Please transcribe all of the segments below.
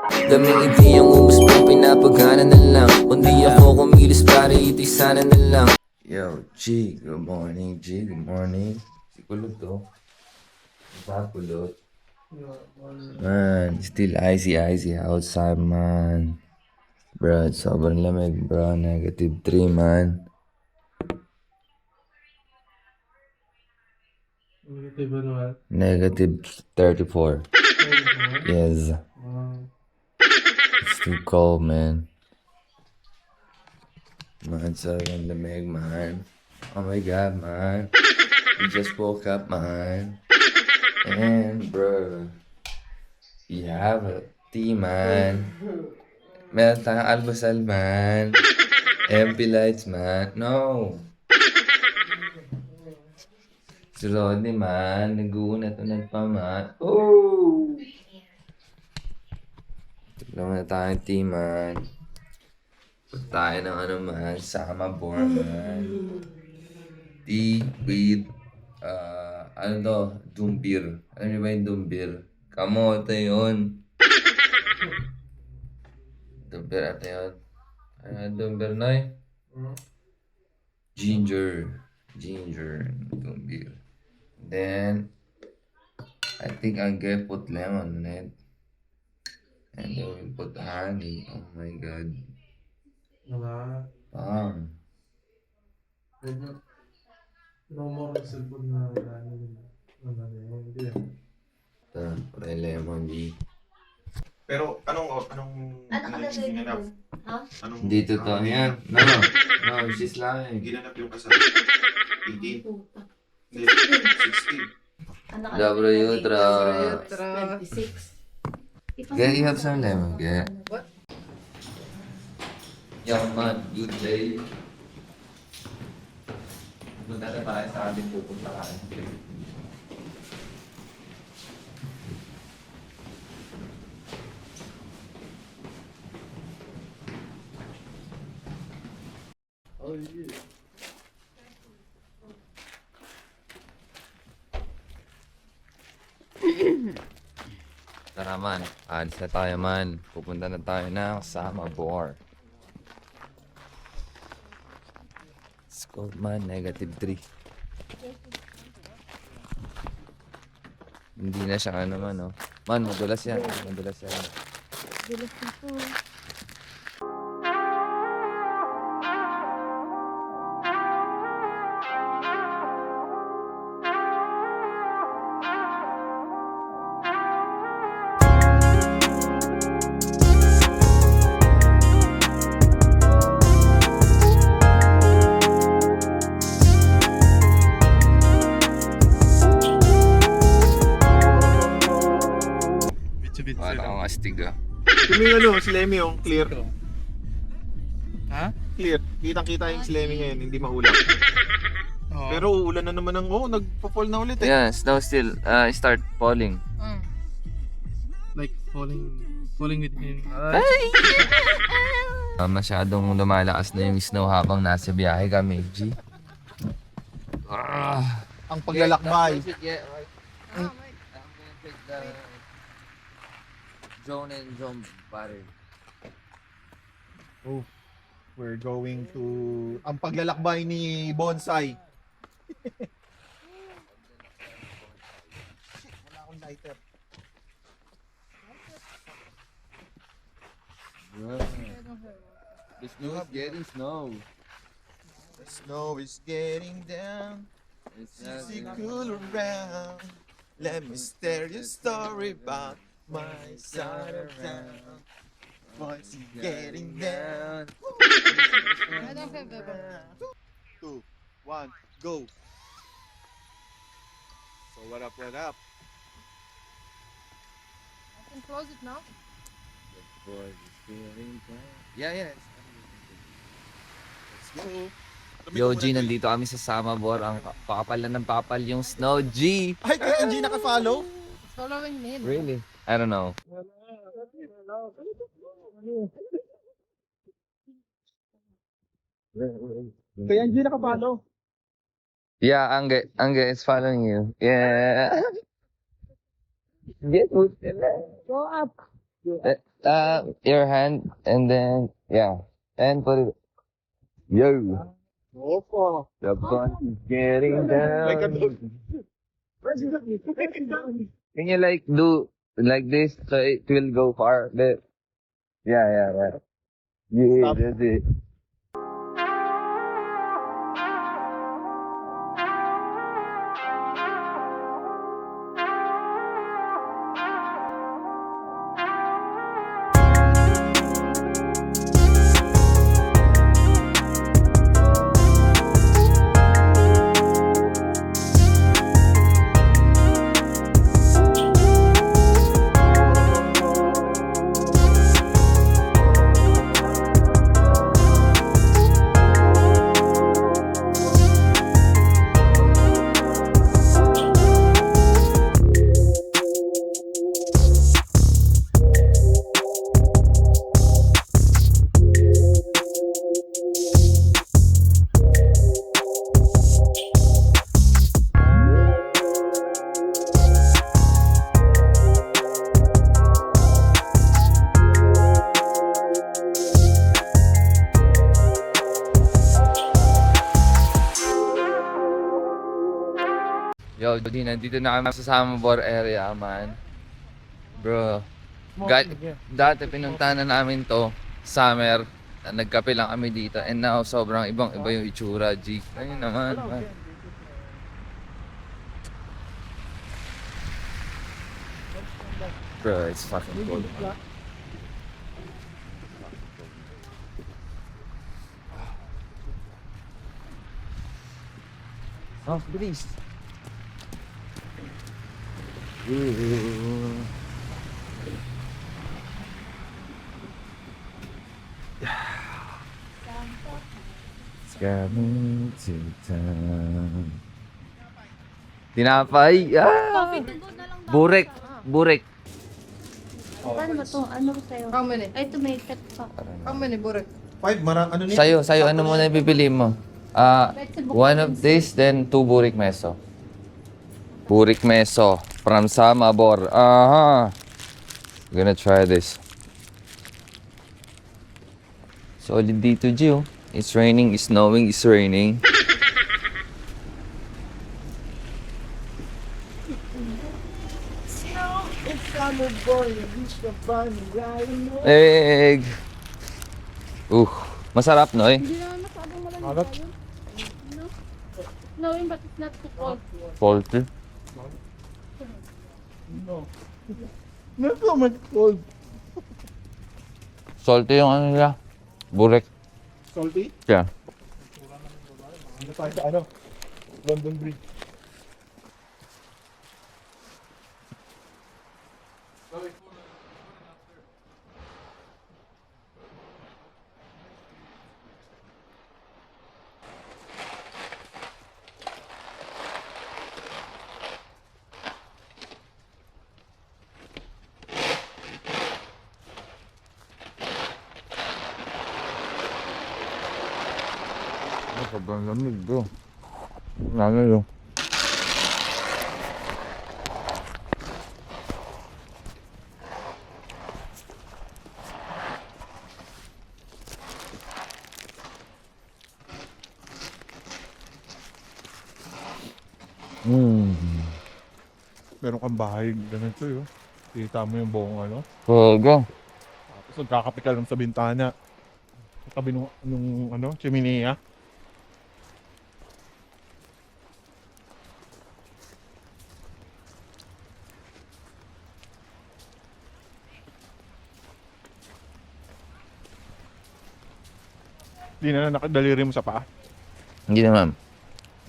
Daming ideyang umusbong, pinapagana na lang. Kundi ako kumilos para ito'y sana na lang. Yo, G, good morning, G, good morning. Si Kulot to. Ba, Kulot? Man, still icy outside, man. Bro, sobrang lamig, bro. -3, man. Negative ano what? -34. Yes. It's too cold, man. Man, sobrang lamig, man. Oh my God, man. We just woke up, man. And, bro, you have a tea, man. Meron tayong almusal, man. MP lights, man. No. Si Rodney, man. Nag-uunat-unat pa, man. Oh! Tignan na tayong tea, man. Punta tayo ng ano, man. Sama bor, man. Tea with, ano to? Dumbir. Alam niyo ba yung dumbir? Kamote yun. Dumbir, ano yun? Dumbir, Noy? Ginger. Dumbir. Then, I think I'll get put lemon on it. And then we'll put honey. Oh my God. Wala. Bang. No more cellphone na ano yun. Hindi. Ito, putay lemon, G. Pero anong nakalagay dito? ginanap? Ha? Anong Dito to, yan. No, she's lying. ginanap yung kasal? 18? Puta. Hindi, 16. W, tra. 26. Get, you have some lemon, get. What? Young man, good day. Punta na tayo sa ating pupuntahan. Oh yeah. Tara man, alis na tayo man. Pupunta na tayo ng Sama Bar. It's cold man, -3. Hindi na siya ano man, no? Man, madulas yan. Madulas yan. Dulas na po. Bit-bit Wala akong astig ah. Yung ano, si Lemmy yung clear. Ha? Clear. Kitang-kita yung si Lemmy ngayon, hindi mahulap. Oo. Pero uulan na naman ng, nagpa-fall na ulit eh. Yeah, snow still start falling. Like falling with him. Masyadong lumalakas na yung snow habang nasa biyahe kami, G. Ang paglalakbay. Drone and drone battery. Oh, we're going to... Ang paglalakbay ni Bonsai. Wala akong lighter. The snow is getting snow. The snow is getting down. It's Easy cool around. Let me tell you a story about my side of town. Boys getting down. 2, 1, go. So what up, what up? I can close it now. Yeah. Let's go. Yo, G, nandito kami sa Sama Bor. Ang papal na ng papal yung snow, G. Ay, kaya Angie naka-follow? Following me. Really? I don't know. Kaya Angie naka-follow. Yeah, Angge is following you. Yeah. Get Go up. your hand and then yeah, and put it. Yo, the bun is getting down. Can you like do like this so it will go far? Yeah. Yeah, that's it. Yo, di nandito na kami sa Samabor area, man. Bro, dati pinuntahan na namin to, summer. Nagkape lang kami dito and now sobrang ibang-iba yung itsura, G. Ayun naman, man. Bro, it's fucking cool. Oh, bilis. It's coming to town. Tinapay! Ah! Burek! Burek! Paano ba ito? Ano ba sa'yo? How many? Ay, ito may cut pa. How many burek? 5, ano niya? Sa'yo, ano muna bibili mo? One of this, then 2 burik meso. Burik meso from Samabor. Gonna try this. Solid dito, Gio. It's raining, it's snowing, it's raining. Egg. Masarap, no? Hindi naman masyadong malamig yun. No? Knowing but it's not too cold. Salty. Not so much cold. Salty yung ano nila. Burek. Salty? Yeah. Ano tayo sa ano? London Bridge. Sobrang lamig, bro. Lalo yung Meron kang bahay ganito yun. Kita mo yung buong ano. Talaga. Tapos nagkakape ka lang sa bintana. Sa tabi nung ano, chiminea. Di na nakadaliri mo sa paa. Hindi naman.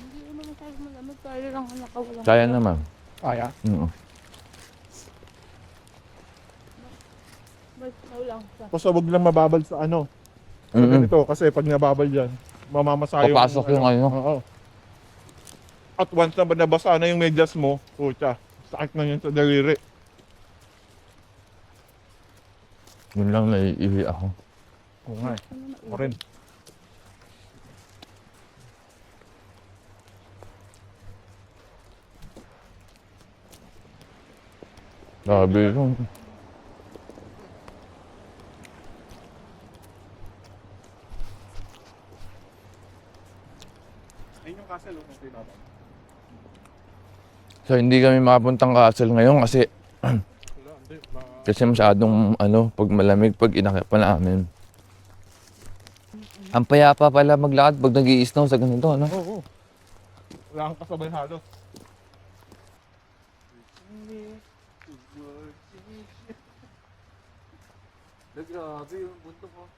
Hindi naman masyadong malamig. Kaya lang ang nakawalang. Kaya naman. Kaya. Oo. May snow lang siya. Tapos wag lang mababal sa ano. Mm-mm. Ganito, kasi pag nababal yan, mamamasa yung... Papasok yung ano. Oo. At once na nabasa na yung medyas mo, pucha, sakit na yun sa daliri. Yun lang naiihi ako. Oo nga eh. Ako rin. Sabi yung So hindi kami makapuntang castle ngayon kasi kasi masyadong pag malamig pag inakyat pa namin. Ang payapa pala maglakad pag nag-i-snow sa ganito, ano? Oo. Wala kang kasabay halos. Grabe yung bunto ko.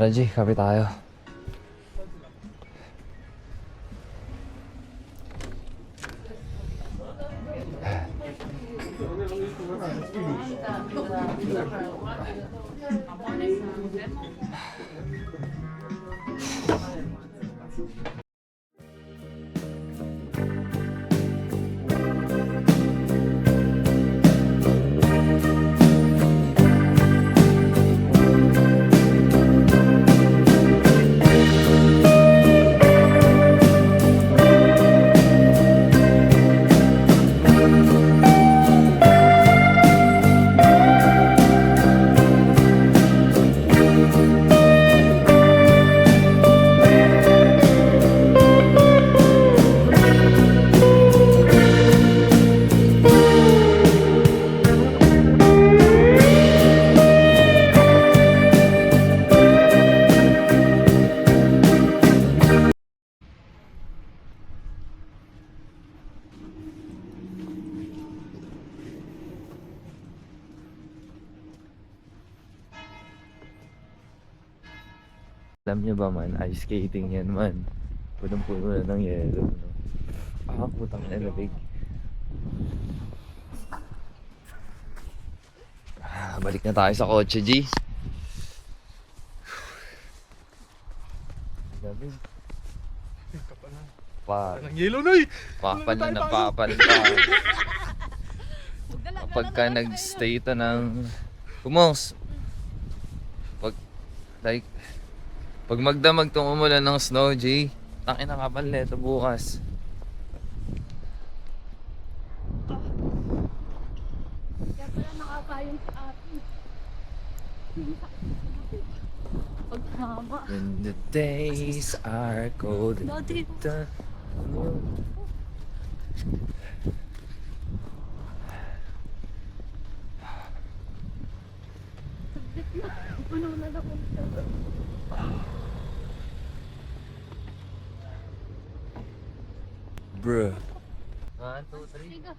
Tara G, kape tayo. Alam niyo ba man, ice skating yan man. Punong-puno na ng yelo. No? Putang na lamig. Balik na tayo sa kotse, G. Lamig. Ang yelo, Noy! Papal na papal pa. Pagka nag-stay ito ng Kumongs, pag magdamag tong umulan ng snow, G, tangin na kapal neto bukas. Kaya pala nakakayon sa atin. Pagtama. When the days are cold and Daddy. the Puno na ako. Bruh. 1, 2, 3.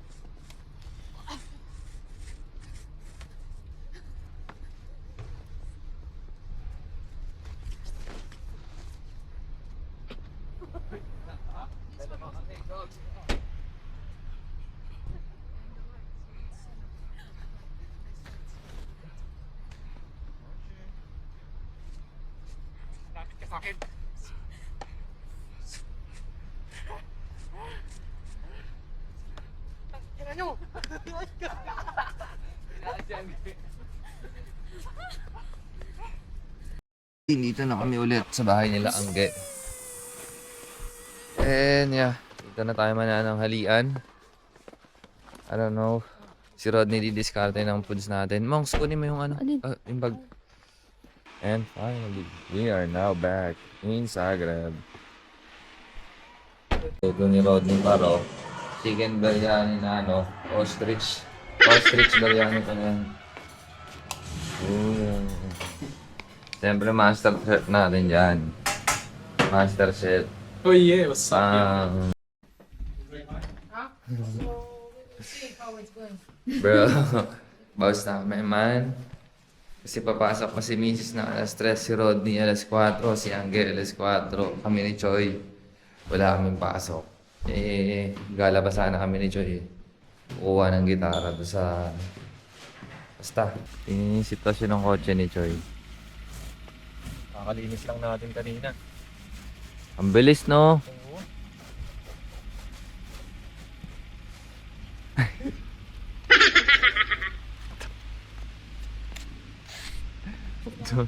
Dito na kami ulit sa bahay nila Angge. And yeah, dito na tayo manananghalian. I don't know. Si Rodney didiskarte ng foods natin. Mongs, kunin mo yung Alin? yung bag. And finally, we are now back in Zagreb. Ito ni Rodney Paro. Chicken biryani na ostrich. Ostrich biryani pa yan. Siyempre, master chef natin dyan. Master chef. Oh yeah, what's up? We'll see how it's going. Bro, bawas na kami, man. Kasi papasok pa si Mrs. na alas 3, si Rodney alas 4, si Angel alas 4, kami ni Choi. Wala kaming pasok. Galaba sana kami ni Choi. Kukuha ng gitara doon sa... Basta. Tingnan yung sitwasyon ng kotse ni Choi. Kakalinis lang natin kanina. Ang bilis, no? Oo.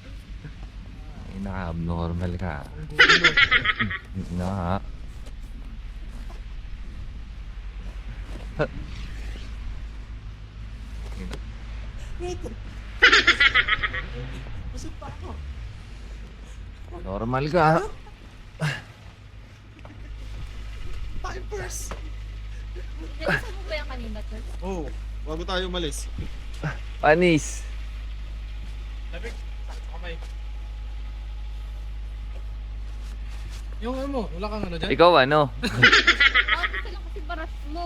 Ay, naka-abnormal ka. Na. Normal ka. Time first! Nalisan mo ba yung kanina, Tol? Oo. Bago tayo umalis. Panis. Lamig. Sakit sa kamay. Yung ano mo, wala kang ano dyan? Ikaw ano? Bakit ka lang kasi baras mo?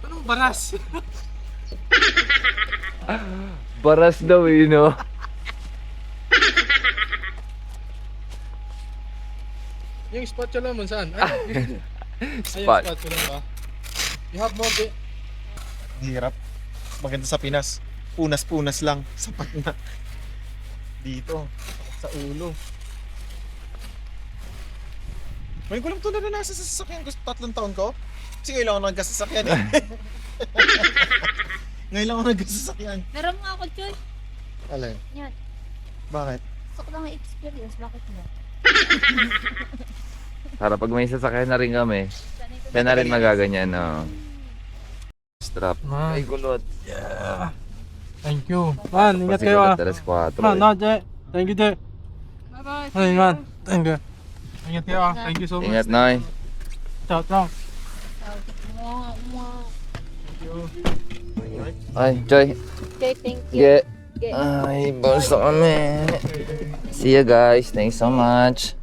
Anong baras? Baras daw eh, no? Yung spatula mo saan? Ay, Spot. yung spatula ba? You have more day. Hirap. Maganda sa Pinas. Punas-punas lang. Sapat na. Dito. Sa ulo. Ngayon ko lang ito na nasa sasakyan ko 3 taon ko. Kasi ngayon lang ako nagkasasakyan eh. Ngayon lang ako nagkasasakyan. Meron nga ako, Choy. Alin? Yan. Bakit? Gusto ko lang i-experience. Bakit mo? Para pag may sasakyan na rin kami, siya na rin magaganyan, no? Strap. Ma. Ay, kulot. Thank you. Man, ingat kayo ah. Alas 4. Man, no, Je. Thank you, Je. Bye-bye. Ay, man. Thank you. Ingat kayo ah. Thank you so much. Ingat, Noy. Ciao, ciao. Thank you. Ay, Joy. Okay, thank you. Yeah. Okay. Ay, boss na kami. See you guys. Thanks so much.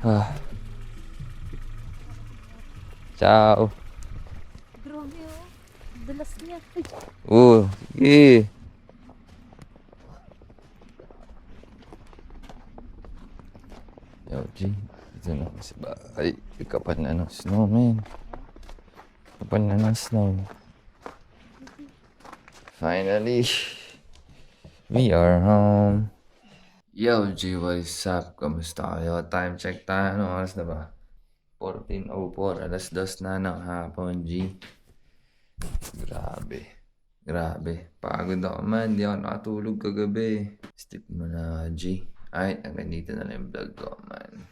Ah. Ciao. Grabe oh. Dalas niya. Yeah. Yo, G. Ito na ako sa bahay. Kapal na ng snow, man. Kapal na ng snow. Finally, we are home. Yo, G, what's up? Kamusta kayo? Time check tayo. Anong oras na ba? 14:04. Alas 2 na ng hapon, G. Grabe. Pagod ako man. Di ako nakatulog kagabi. Sleep mo na, G. Ay, hanggang dito na lang yung vlog ko, man.